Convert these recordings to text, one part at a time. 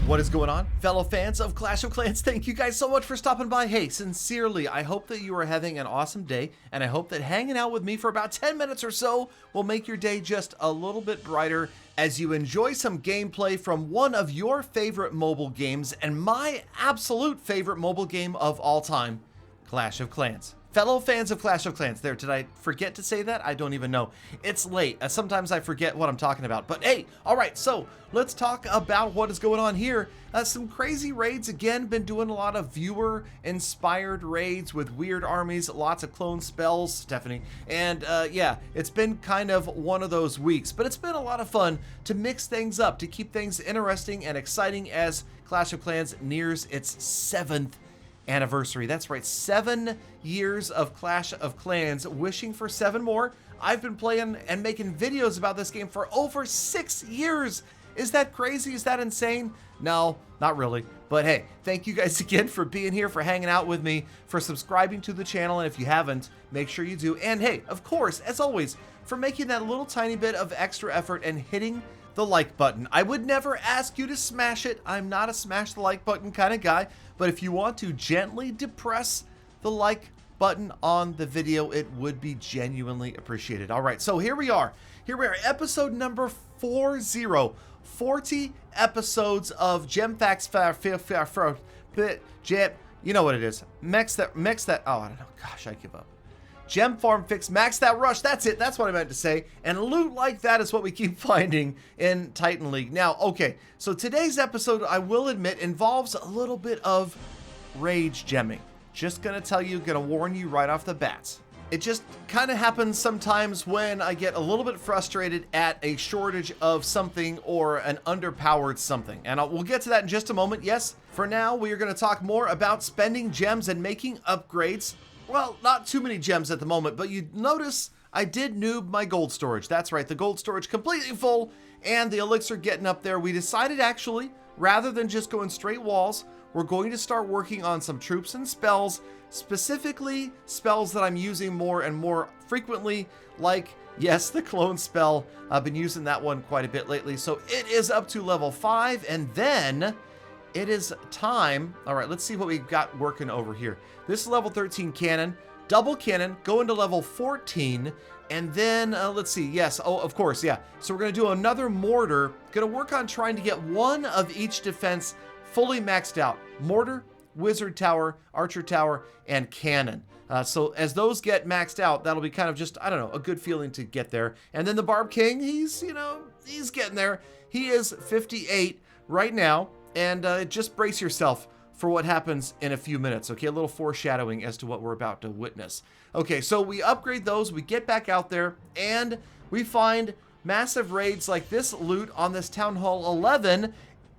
What is going on, fellow fans of Clash of Clans? Thank you guys so much for stopping by. Hey, sincerely, I hope that you are having an awesome day, and I hope that hanging out with me for about 10 minutes or so will make your day just a little bit brighter as you enjoy some gameplay from one of your favorite mobile games and my absolute favorite mobile game of all time, Clash of Clans. Fellow fans of Clash of Clans, did I forget to say that? I don't even know. It's late. Sometimes I forget what I'm talking about. But hey, all right, so let's talk about what is going on here. Some crazy raids again. Been doing a lot of viewer-inspired raids with weird armies, lots of clone spells, Stephanie. And yeah, it's been kind of one of those weeks. But it's been a lot of fun to mix things up, to keep things interesting and exciting as Clash of Clans nears its 7th anniversary. That's right, 7 years of Clash of Clans, wishing for 7 more. I've been playing and making videos about this game for over 6 years. Is that crazy? Is that insane? No, not really. But hey, thank you guys again for being here, for hanging out with me, for subscribing to the channel, and if you haven't, make sure you do. And hey, of course, as always, for making that little tiny bit of extra effort and hitting the like button. I would never ask you to smash it. I'm not a smash the like button kind of guy, but if you want to gently depress the like button on the video, it would be genuinely appreciated. All right, so here we are. Here we are, episode number 40. 40 episodes of Gem Facts, you know what it is. Max that, oh, I don't know. Gosh, I give up. Gem Farm Fix, Max That Rush, that's it, that's what I meant to say. And loot like that is what we keep finding in Titan League. Now, okay, so today's episode, I will admit, involves a little bit of rage gemming. Just gonna tell you, gonna warn you right off the bat. It just kind of happens sometimes when I get a little bit frustrated at a shortage of something or an underpowered something. And we'll get to that in just a moment. Yes, for now, we are gonna talk more about spending gems and making upgrades. Well, not too many gems at the moment, but you notice I did noob my gold storage. That's right, the gold storage completely full and the elixir getting up there. We decided actually, rather than just going straight walls, we're going to start working on some troops and spells, specifically spells that I'm using more and more frequently, like, yes, the clone spell. I've been using that one quite a bit lately. So it is up to level 5, and then it is time. All right, let's see what we've got working over here. This is level 13 cannon, double cannon, go into level 14, and then let's see. Yes, oh, of course, yeah. So we're gonna do another mortar. Gonna work on trying to get one of each defense fully maxed out. Mortar, wizard tower, archer tower, and cannon. So as those get maxed out, that'll be kind of just, I don't know, a good feeling to get there. And then the Barb King, he's, you know, he's getting there. He is 58 right now. And just brace yourself for what happens in a few minutes, okay? A little foreshadowing as to what we're about to witness. Okay, so we upgrade those, we get back out there, and we find massive raids like this loot on this Town Hall 11,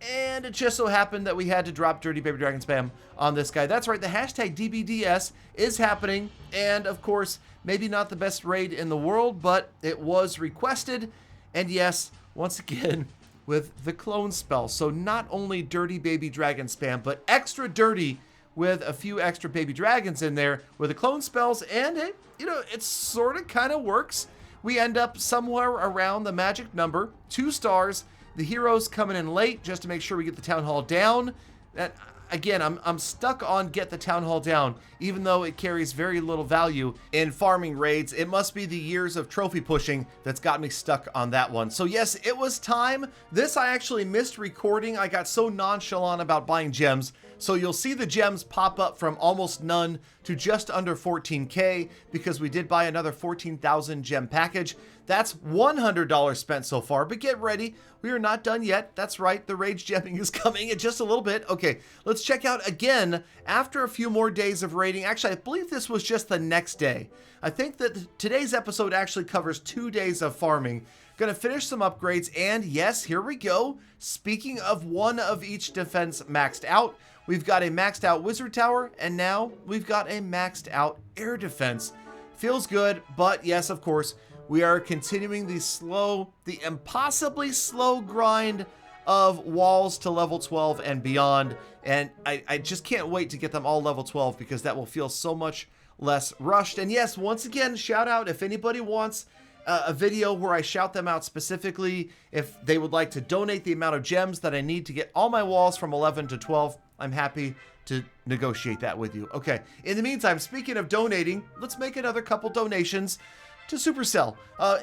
and it just so happened that we had to drop Dirty Baby Dragon Spam on this guy. That's right, the hashtag DBDS is happening, and of course, maybe not the best raid in the world, but it was requested, and yes, once again, with the clone spell. So not only dirty baby dragon spam, but extra dirty with a few extra baby dragons in there with the clone spells, and it, you know, it sort of kind of works. We end up somewhere around the magic number, 2 stars. The heroes coming in late just to make sure we get the town hall down. And again, I'm stuck on get the town hall down, even though it carries very little value in farming raids. It must be the years of trophy pushing that's got me stuck on that one. So yes, it was time. This I actually missed recording. I got so nonchalant about buying gems. So you'll see the gems pop up from almost none to just under 14K because we did buy another 14,000 gem package. That's $100 spent so far, but get ready. We are not done yet. That's right, the rage gemming is coming in just a little bit. Okay, let's check out again after a few more days of raiding. Actually, I believe this was just the next day. I think that today's episode actually covers 2 days of farming. Gonna finish some upgrades, and yes, here we go. Speaking of one of each defense maxed out, we've got a maxed out wizard tower, and now we've got a maxed out air defense. Feels good, but yes, of course, we are continuing the impossibly slow grind of walls to level 12 and beyond. And I just can't wait to get them all level 12 because that will feel so much less rushed. And yes, once again, shout out if anybody wants a video where I shout them out specifically if they would like to donate the amount of gems that I need to get all my walls from 11 to 12. I'm happy to negotiate that with you. Okay, in the meantime, speaking of donating, let's make another couple donations to Supercell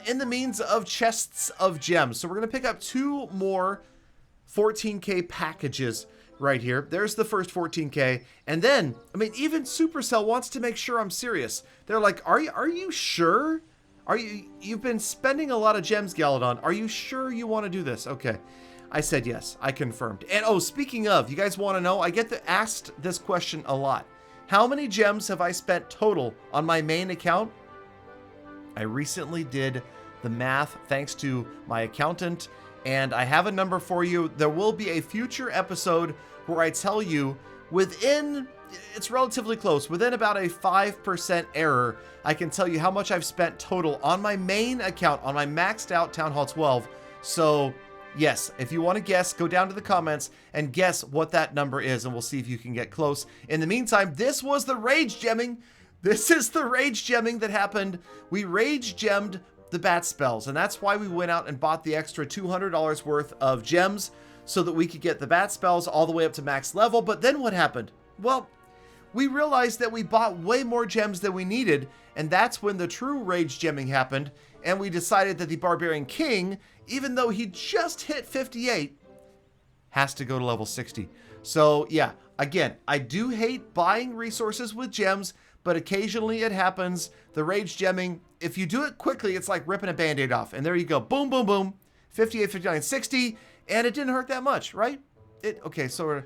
in the means of chests of gems. So we're going to pick up 2 more 14K packages right here. There's the first 14K. And then, I mean, even Supercell wants to make sure I'm serious. They're like, are you sure? You've been spending a lot of gems, Galadon. Are you sure you want to do this? Okay. I said yes. I confirmed. And oh, speaking of, you guys want to know, I get asked this question a lot. How many gems have I spent total on my main account? I recently did the math thanks to my accountant, and I have a number for you. There will be a future episode where I tell you within, it's relatively close, within about a 5% error, I can tell you how much I've spent total on my main account, on my maxed out Town Hall 12. So yes, if you want to guess, go down to the comments and guess what that number is, and we'll see if you can get close. In the meantime, this was the rage gemming. This is the rage gemming that happened. We rage gemmed the bat spells, and that's why we went out and bought the extra $200 worth of gems so that we could get the bat spells all the way up to max level. But then what happened? Well, we realized that we bought way more gems than we needed, and that's when the true rage gemming happened, and we decided that the Barbarian King, even though he just hit 58, has to go to level 60. So yeah, again, I do hate buying resources with gems, but occasionally it happens. The rage gemming, if you do it quickly, it's like ripping a band-aid off. And there you go. Boom, boom, boom. 58, 59, 60. And it didn't hurt that much, right? Okay, sort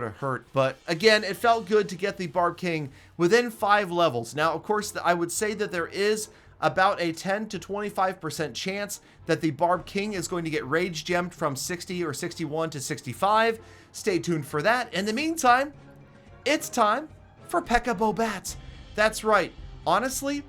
of hurt. But again, it felt good to get the Barb King within 5 levels. Now, of course, I would say that there is about a 10 to 25% chance that the Barb King is going to get rage gemmed from 60 or 61 to 65. Stay tuned for that. In the meantime, it's time for P.E.K.K.A. Bobats. That's right. Honestly,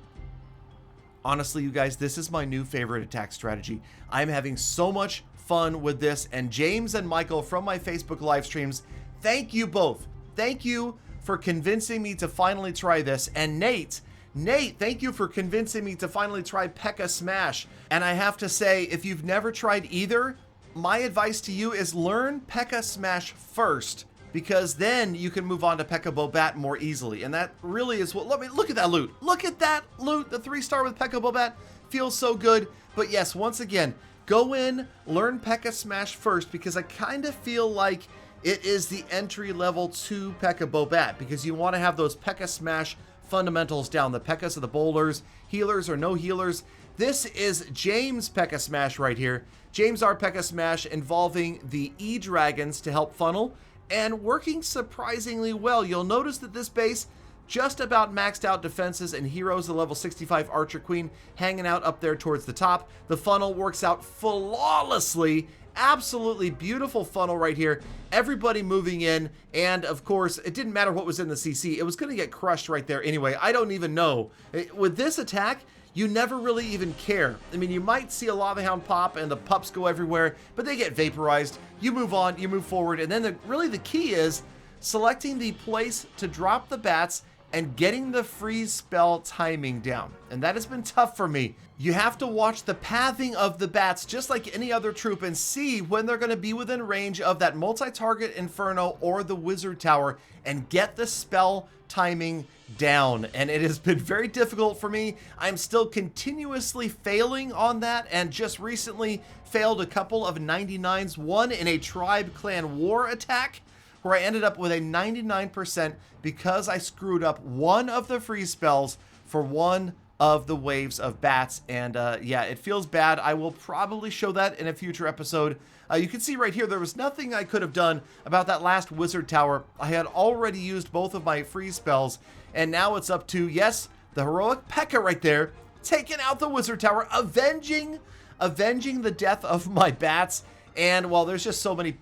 you guys, this is my new favorite attack strategy. I'm having so much fun with this, and James and Michael from my Facebook live streams, thank you both. Thank you for convincing me to finally try this. And Nate, thank you for convincing me to finally try P.E.K.K.A. Smash. And I have to say, if you've never tried either, my advice to you is learn P.E.K.K.A. Smash first, because then you can move on to P.E.K.K.A. Bobat more easily. And that really is what, look at that loot. Look at that loot. The 3-star with P.E.K.K.A. Bobat feels so good. But yes, once again, go in, learn P.E.K.K.A. Smash first, because I kind of feel like it is the entry level to P.E.K.K.A. Bobat, because you want to have those P.E.K.K.A. Smash fundamentals down. The P.E.K.K.A.s are the boulders, healers or no healers. This is James P.E.K.K.A. Smash right here. James R. P.E.K.K.A. Smash involving the E-Dragons to help funnel, and working surprisingly well. You'll notice that this base just about maxed out defenses and heroes, the level 65 Archer Queen hanging out up there towards the top. The funnel works out flawlessly. Absolutely beautiful funnel right here. Everybody moving in, and of course, it didn't matter what was in the CC. It was going to get crushed right there anyway. I don't even know. With this attack, you never really even care. I mean, you might see a Lava Hound pop and the pups go everywhere, but they get vaporized. You move on, you move forward, and then really the key is selecting the place to drop the bats and getting the freeze spell timing down. And that has been tough for me. You have to watch the pathing of the bats just like any other troop and see when they're going to be within range of that multi-target Inferno or the Wizard Tower and get the spell timing down. And it has been very difficult for me. I'm still continuously failing on that, and just recently failed a couple of 99s, one in a Tribe Clan War attack where I ended up with a 99% because I screwed up one of the freeze spells for one of the waves of bats. And yeah, it feels bad. I will probably show that in a future episode. You can see right here, there was nothing I could have done about that last Wizard Tower. I had already used both of my freeze spells, and now it's up to, yes, the heroic P.E.K.K.A. right there, taking out the Wizard Tower, avenging the death of my bats. And while there's just so many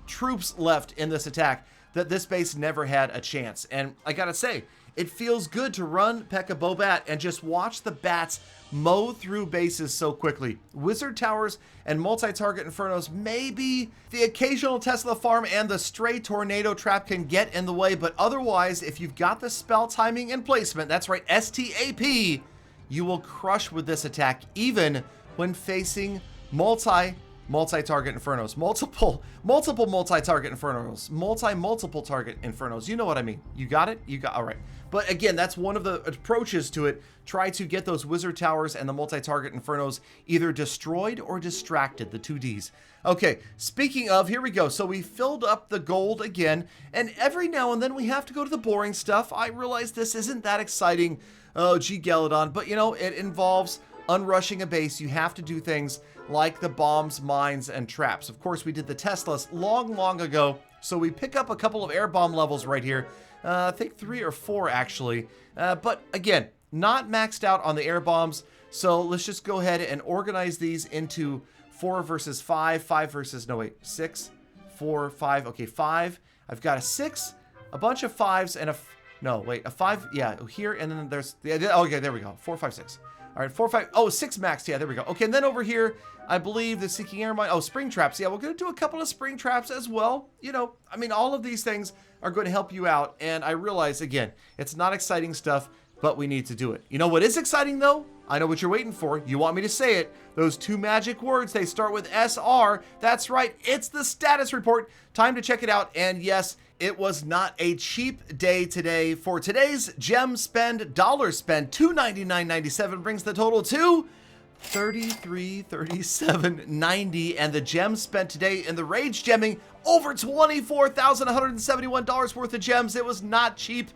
troops left in this attack, that this base never had a chance. And I gotta say, it feels good to run P.E.K.K.A. Bobat and just watch the bats mow through bases so quickly. Wizard Towers and multi-target Infernos, maybe the occasional Tesla farm and the stray tornado trap can get in the way, but otherwise, if you've got the spell timing and placement, that's right, STAP, you will crush with this attack even when facing multi-target infernos, multiple multi-target infernos, multiple target infernos. You know what I mean. You got it? All right. But again, that's one of the approaches to it. Try to get those wizard towers and the multi-target infernos either destroyed or distracted, the 2Ds. Okay, speaking of, here we go. So we filled up the gold again, and every now and then we have to go to the boring stuff. I realize this isn't that exciting, oh gee Galadon, but you know, it involves unrushing a base. You have to do things like the bombs, mines, and traps. Of course, we did the Teslas long ago, so we pick up a couple of air bomb levels right here. I think 3 or 4 actually, but again, not maxed out on the air bombs. So let's just go ahead and organize these into 4 versus 5, 5 versus, no wait, 6, 4, 5, okay, 5. I've got a 6, a bunch of 5s, and a 5, yeah, here, and then there's, okay, there we go, 4, 5, 6. All right, 4, 5, oh, 6 maxed, yeah, there we go. Okay, and then over here, I believe the Seeking Air Mine, oh, spring traps, yeah, we're gonna do a couple of spring traps as well. You know, I mean, all of these things are going to help you out, and I realize, again, it's not exciting stuff, but we need to do it. You know what is exciting, though? I know what you're waiting for. You want me to say it. Those 2 magic words, they start with SR. That's right, it's the status report. Time to check it out, and yes, it was not a cheap day today. For today's gem spend, dollar spend, $299.97 brings the total to $33.37.90, and the gems spent today in the rage gemming, over $24,171 worth of gems. It was not cheap.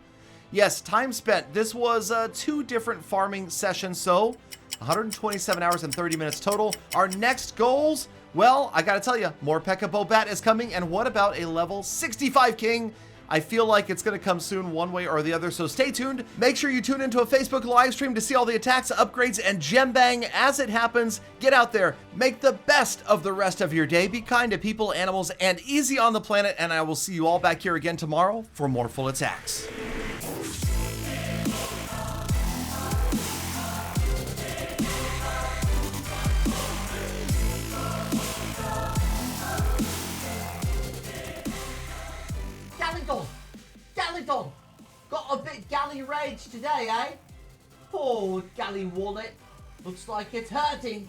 Yes, time spent. This was 2 different farming sessions, so 127 hours and 30 minutes total. Our next goals, well, I gotta tell you, more P.E.K.K.A. Bobat is coming, and what about a level 65 king? I feel like it's going to come soon one way or the other, so stay tuned. Make sure you tune into a Facebook live stream to see all the attacks, upgrades, and gem bang as it happens. Get out there, make the best of the rest of your day, be kind to people, animals, and easy on the planet, and I will see you all back here again tomorrow for more full attacks. Galadon, got a bit galley rage today, eh? Poor galley wallet, looks like it's hurting.